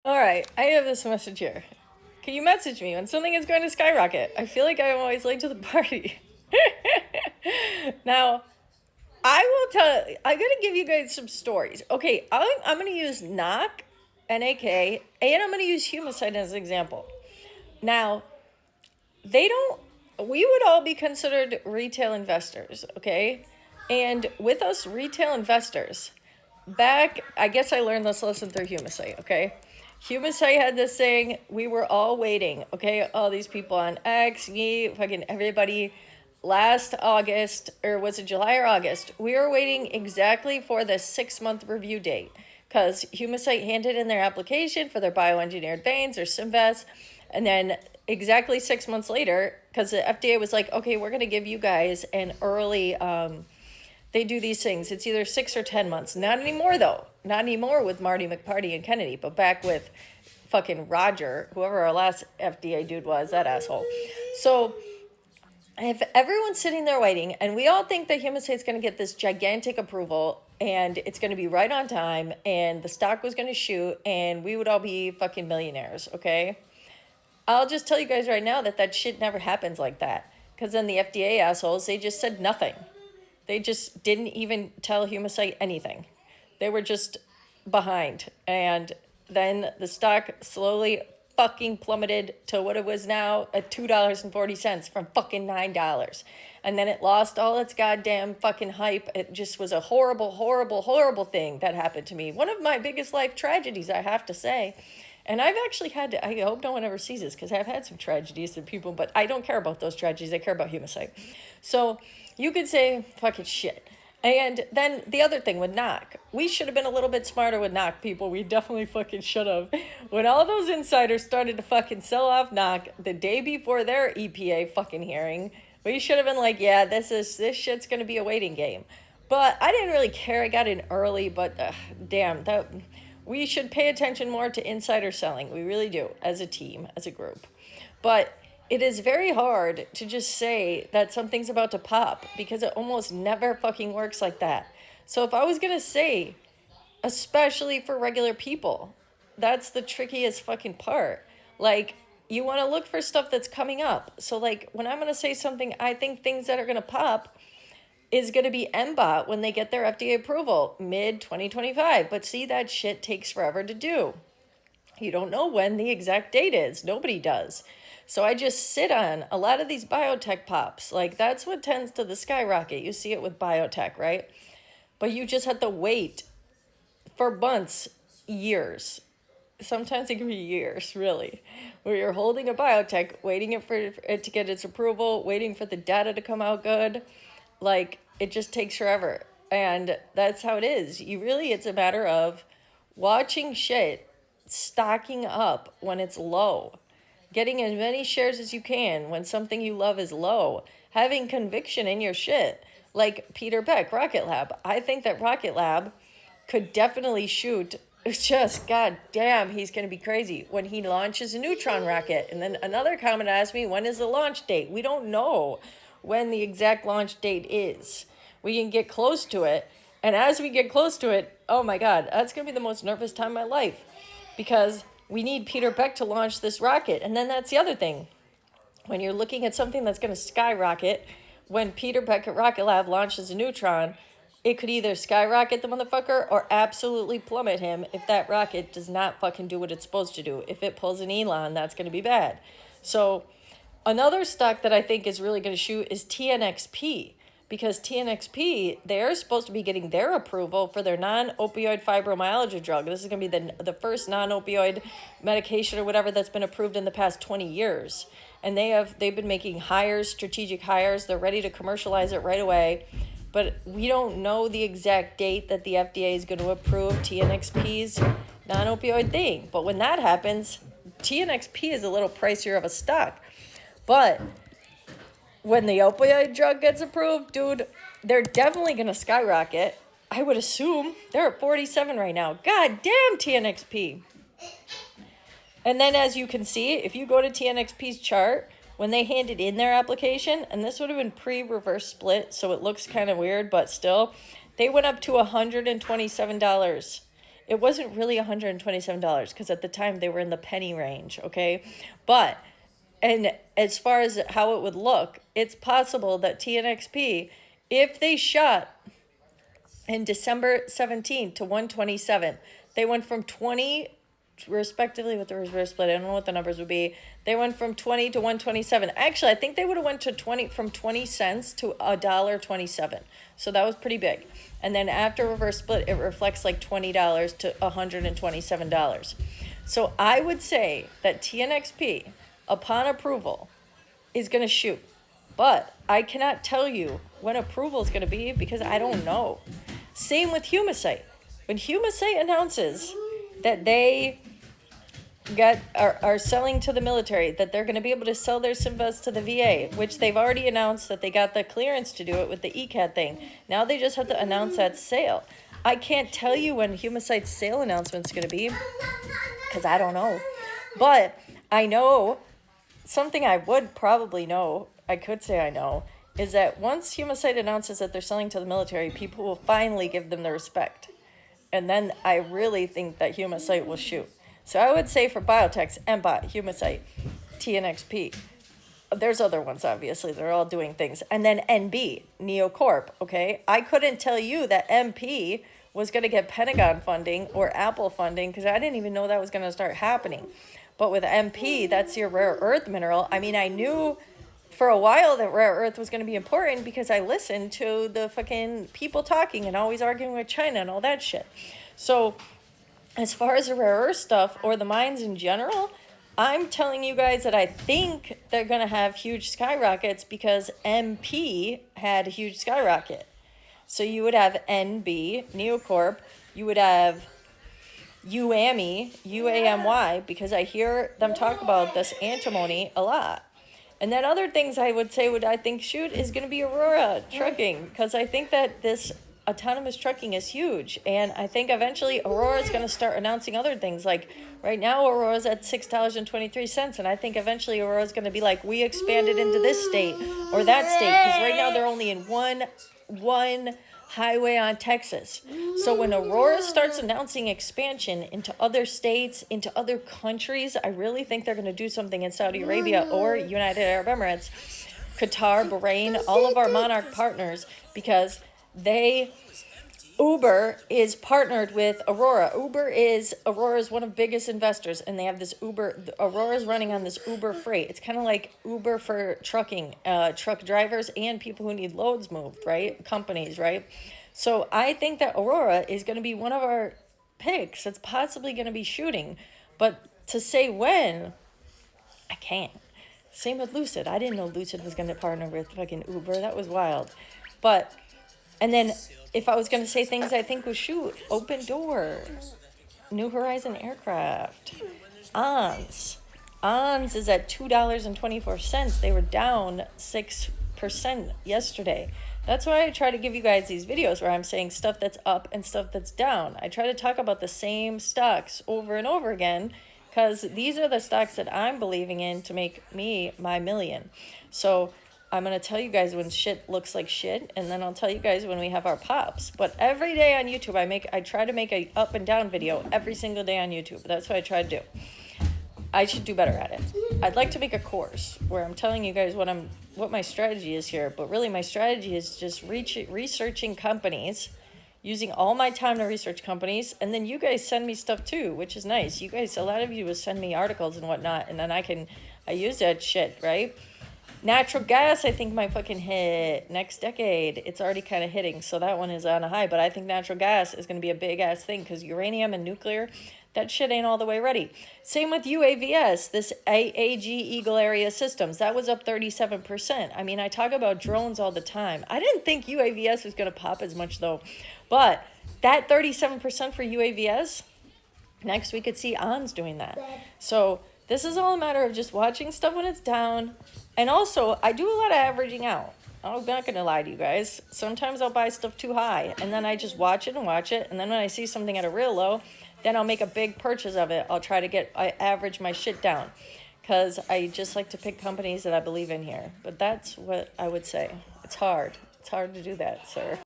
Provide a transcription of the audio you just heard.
All right, I have this message here. Can you message me when something is going to skyrocket? I feel like I'm always late to the party. Now, I'm going to give you guys some stories. Okay, I'm going to use NAK, and I'm going to use Humacyte as an example. Now, we would all be considered retail investors, okay? And with us retail investors, I guess I learned this lesson through Humacyte, okay? Humacyte had this saying, we were all waiting, okay? All these people on X, fucking everybody last August, or was it July or August? We were waiting exactly for the 6-month review date because Humacyte handed in their application for their bioengineered veins or Symvess, and then exactly 6 months later, because the FDA was like, okay, we're going to give you guys an early, they do these things. It's either 6 or 10 months. Not anymore, though. Not anymore with Marty McParty and Kennedy, but back with fucking Roger, whoever our last FDA dude was, that asshole. So if everyone's sitting there waiting, and we all think that Humacyte's going to get this gigantic approval, and it's going to be right on time, and the stock was going to shoot, and we would all be fucking millionaires, okay? I'll just tell you guys right now that shit never happens like that. Because then the FDA assholes, they just said nothing. They just didn't even tell Humacyte anything. They were just behind. And then the stock slowly fucking plummeted to what it was now at $2.40 from fucking $9. And then it lost all its goddamn fucking hype. It just was a horrible, horrible, horrible thing that happened to me. One of my biggest life tragedies, I have to say. And I've actually I hope no one ever sees this because I've had some tragedies and people, but I don't care about those tragedies. I care about Humacyte. So you could say, fucking shit. And then the other thing with knock, we should have been a little bit smarter with knock, people. We definitely fucking should have. When all those insiders started to fucking sell off knock the day before their EPA fucking hearing, we should have been like, yeah, this shit's going to be a waiting game. But I didn't really care. I got in early, but damn, we should pay attention more to insider selling. We really do, as a team, as a group. But it is very hard to just say that something's about to pop because it almost never fucking works like that. So if I was going to say, especially for regular people, that's the trickiest fucking part. Like, you want to look for stuff that's coming up. So, like, when I'm going to say something, I think things that are going to pop is going to be MBOT when they get their FDA approval, mid-2025. But see, that shit takes forever to do. You don't know when the exact date is. Nobody does. So I just sit on a lot of these biotech pops. Like, that's what tends to the skyrocket. You see it with biotech, right? But you just have to wait for months, years. Sometimes it can be years, really, where you're holding a biotech, waiting for it to get its approval, waiting for the data to come out good. Like, it just takes forever. And that's how it is. It's a matter of watching shit, stocking up when it's low, getting as many shares as you can when something you love is low, having conviction in your shit. Like Peter Beck, Rocketlab. I think that Rocketlab could definitely shoot. It's just, god damn, he's going to be crazy when he launches a Neutron rocket. And then another comment asked me, when is the launch date? We don't know when the exact launch date is. We can get close to it. And as we get close to it, oh my god, that's going to be the most nervous time of my life. Because we need Peter Beck to launch this rocket. And then that's the other thing. When you're looking at something that's going to skyrocket, when Peter Beck at Rocketlab launches a Neutron, it could either skyrocket the motherfucker or absolutely plummet him if that rocket does not fucking do what it's supposed to do. If it pulls an Elon, that's going to be bad. So another stock that I think is really going to shoot is TNXP. Because TNXP, they're supposed to be getting their approval for their non-opioid fibromyalgia drug. This is going to be the first non-opioid medication or whatever that's been approved in the past 20 years. And they've been making strategic hires. They're ready to commercialize it right away. But we don't know the exact date that the FDA is going to approve TNXP's non-opioid thing. But when that happens, TNXP is a little pricier of a stock. But when the opioid drug gets approved, dude, they're definitely going to skyrocket. I would assume they're at 47 right now. God damn, TNXP. And then as you can see, if you go to TNXP's chart, when they handed in their application, and this would have been pre-reverse split, so it looks kind of weird, but still, they went up to $127 It wasn't really $127 because at the time they were in the penny range, okay? But, and as far as how it would look, it's possible that TNXP, if they shot in December 17 to 127, they went from 20, respectively with the reverse split, I don't know what the numbers would be. They went from 20 to 127. Actually, I think they would have went to 20, from 20 cents to $1.27. So that was pretty big. And then after reverse split, it reflects like $20 to $127. So I would say that TNXP, upon approval, is going to shoot. But I cannot tell you when approval is going to be because I don't know. Same with Humasite. When Humasite announces that they are selling to the military, that they're going to be able to sell their Simvas to the VA, which they've already announced that they got the clearance to do it with the ECAT thing. Now they just have to announce that sale. I can't tell you when Humasite's sale announcement's going to be because I don't know. But I know something I would probably know, I could say I know, is that once Humasite announces that they're selling to the military, people will finally give them the respect. And then I really think that Humasite will shoot. So I would say for biotechs, MBOT, Humasite, TNXP. There's other ones, obviously. They're all doing things. And then NB, Neocorp, okay? I couldn't tell you that MP was going to get Pentagon funding or Apple funding because I didn't even know that was going to start happening. But with MP, that's your rare earth mineral. I mean, I knew for a while that rare earth was going to be important because I listened to the fucking people talking and always arguing with China and all that shit. So as far as the rare earth stuff or the mines in general, I'm telling you guys that I think they're going to have huge skyrockets because MP had a huge skyrocket. So you would have NB, Neocorp, you would have UAMY, UAMY, because I hear them talk about this antimony a lot. And then other things I would say I think shoot is going to be Aurora Trucking, because I think that this autonomous trucking is huge. And I think eventually Aurora is going to start announcing other things. Like right now, Aurora's at $6.23. And I think eventually Aurora is going to be like, we expanded into this state or that state. Because right now they're only in one highway on Texas. So when Aurora starts announcing expansion into other states, into other countries, I really think they're going to do something in Saudi Arabia or United Arab Emirates, Qatar, Bahrain, all of our monarch partners, because Uber is partnered with Aurora. Aurora's one of the biggest investors, and they have this Aurora's running on this Uber Freight. It's kind of like Uber for trucking, truck drivers and people who need loads moved, right? Companies, right? So I think that Aurora is going to be one of our picks that's possibly going to be shooting. But to say when, I can't. Same with Lucid. I didn't know Lucid was going to partner with fucking Uber. That was wild. And then if I was going to say things I think would shoot, Open Door, New Horizon Aircraft, ONS. ONS is at $2.24. They were down 6% yesterday. That's why I try to give you guys these videos where I'm saying stuff that's up and stuff that's down. I try to talk about the same stocks over and over again because these are the stocks that I'm believing in to make me my million. So I'm going to tell you guys when shit looks like shit, and then I'll tell you guys when we have our pops. But every day on YouTube, I try to make a up and down video every single day on YouTube. That's what I try to do. I should do better at it. I'd like to make a course where I'm telling you guys what my strategy is here, but really my strategy is just researching companies, using all my time to research companies, and then you guys send me stuff too, which is nice. You guys, a lot of you will send me articles and whatnot, and then I use that shit, right? Natural gas, I think, might fucking hit next decade. It's already kind of hitting, so that one is on a high. But I think natural gas is going to be a big-ass thing because uranium and nuclear, that shit ain't all the way ready. Same with UAVS, this AG Eagle Area Systems. That was up 37%. I mean, I talk about drones all the time. I didn't think UAVS was going to pop as much, though. But that 37% for UAVS, next we could see ONS doing that. So this is all a matter of just watching stuff when it's down. And also, I do a lot of averaging out. I'm not going to lie to you guys. Sometimes I'll buy stuff too high, and then I just watch it, and then when I see something at a real low, then I'll make a big purchase of it. I'll try to average my shit down, because I just like to pick companies that I believe in here. But that's what I would say. It's hard. It's hard to do that, sir.